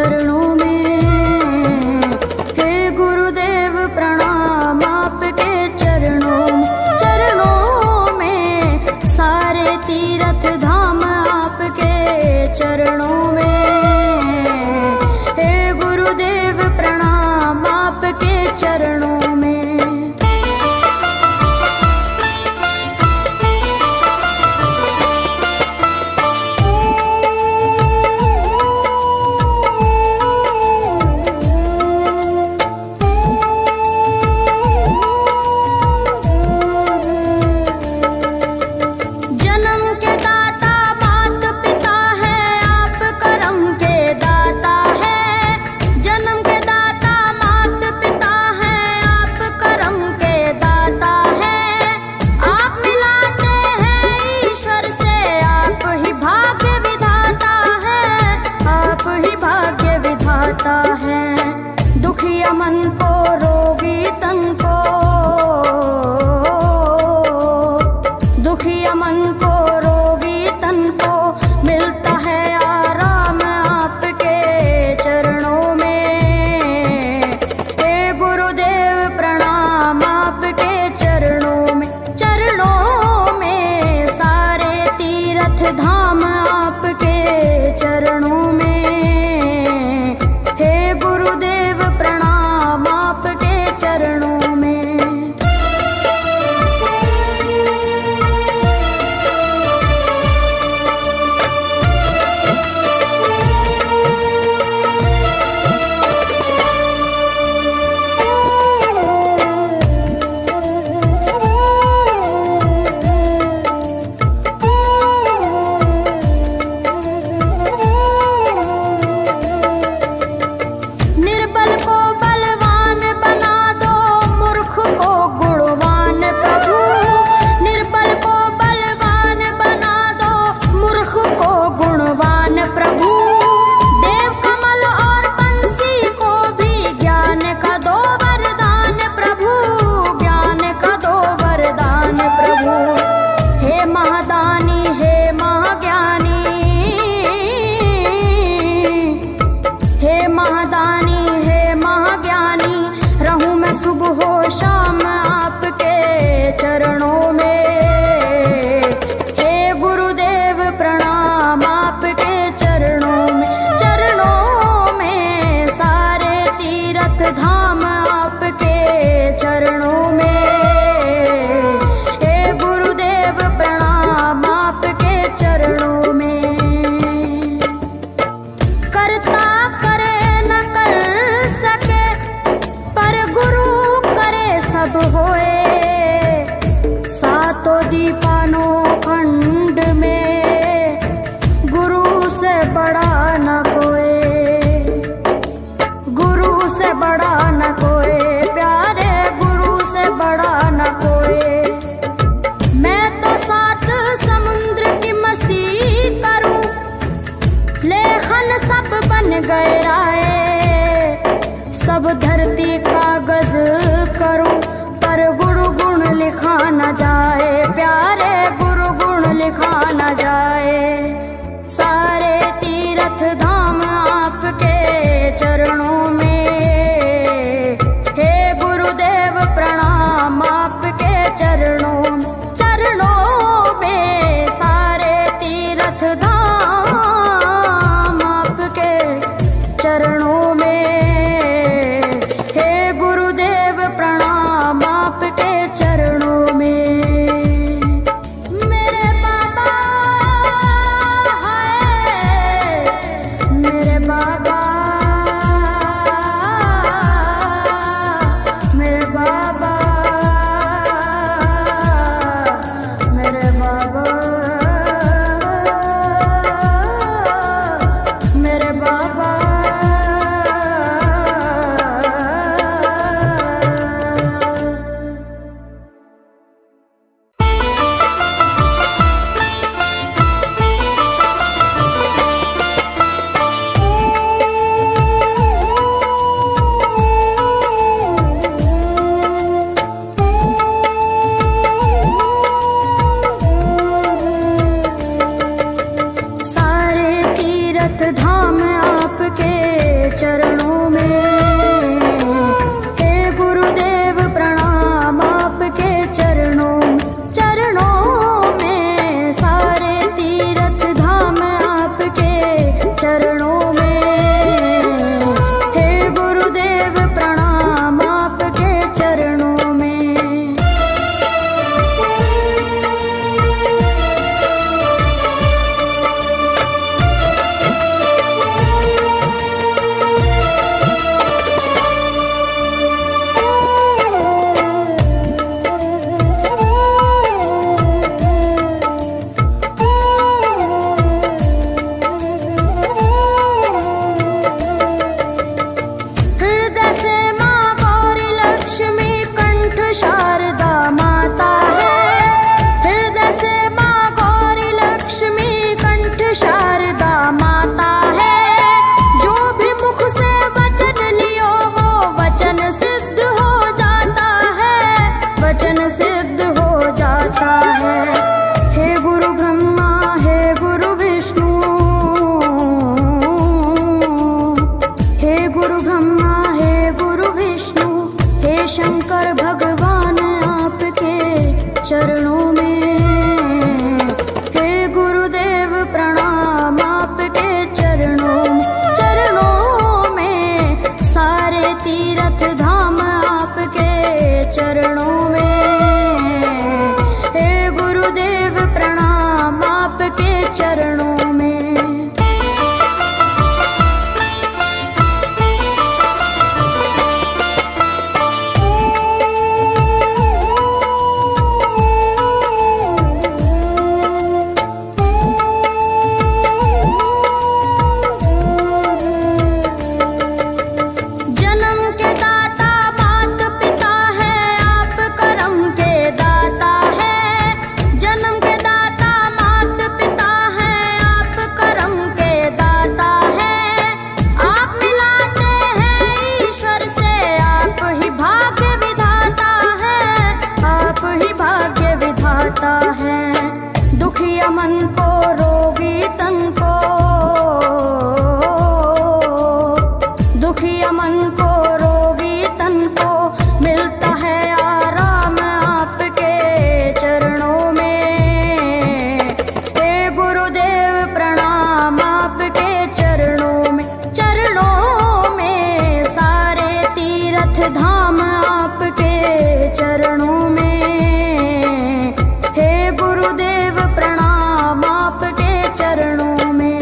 चरणों में। हे गुरुदेव प्रणाम आपके चरणों में, सारे तीर्थ धाम आपके चरणों में। हे गुरुदेव प्रणाम आपके चरणों में। दुखिया मन को, रोगी तन को, दुखिया मन को, रोगी तन को मिलता है आराम आपके चरणों में। हे गुरुदेव प्रणाम आपके चरणों में, चरणों में, सारे तीर्थ धाम आपके चरणों में। गुरुदेव प्रणाम आपके चरणों में। सुबह हो शाम आपके चरणों में। हे गुरुदेव प्रणाम आपके चरणों में, चरणों में, सारे तीर्थ धाम आपके चरणों में। हे गुरुदेव प्रणाम आपके चरणों में। करता करे न कर सके पर गुरु सब होए, सातों दीपानों खंड में गुरु से बड़ा न कोई, गुरु से बड़ा न कोई, प्यारे गुरु से बड़ा न कोई। मैं तो सात समुद्र की मसी करूं, लेखन सब बन गए राय, सब धरती कागज करूं पर गुरु गुण लिखा न जाए, प्यारे गुरु गुण लिखा न जाए। सारे तीर्थ धाम आपके चरणों में। हे गुरुदेव प्रणाम आपके चरणों में, चरणों में, सारे तीर्थ धाम आपके चरणों में। प्रणाम आपके चरणों में। मेरे बाबा चरणों में। हे गुरुदेव प्रणाम आपके चरणों में, सारे तीर्थ धाम आपके चरणों में। हे गुरुदेव प्रणाम आपके चरणों में। शारदा माता है, हृदय से माँ गौरी लक्ष्मी कंठ शारदा माता है। जो भी मुख से वचन लियो वो वचन सिद्ध हो जाता है, वचन सिद्ध हो जाता है। हे गुरु ब्रह्मा हे गुरु विष्णु, हे गुरु ब्रह्मा हे गुरु विष्णु, हे शंकर भगवान आपके चरणों में। हे गुरुदेव प्रणाम आपके चरणों में, सारे तीर्थ धाम आपके चरणों में। हे गुरुदेव प्रणाम आपके चरणों में। दुखिया मन को रोगी तन को, दुखिया मन को रोगी तन को मिलता है आराम आपके चरणों में। हे गुरुदेव प्रणाम आपके चरणों में, सारे तीर्थ धाम आपके चरणों में। गुरुदेव प्रणाम आपके चरणों में।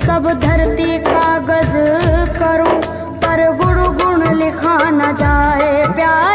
सब धरती कागज करूं पर गुण गुण लिखा न जाए प्यार।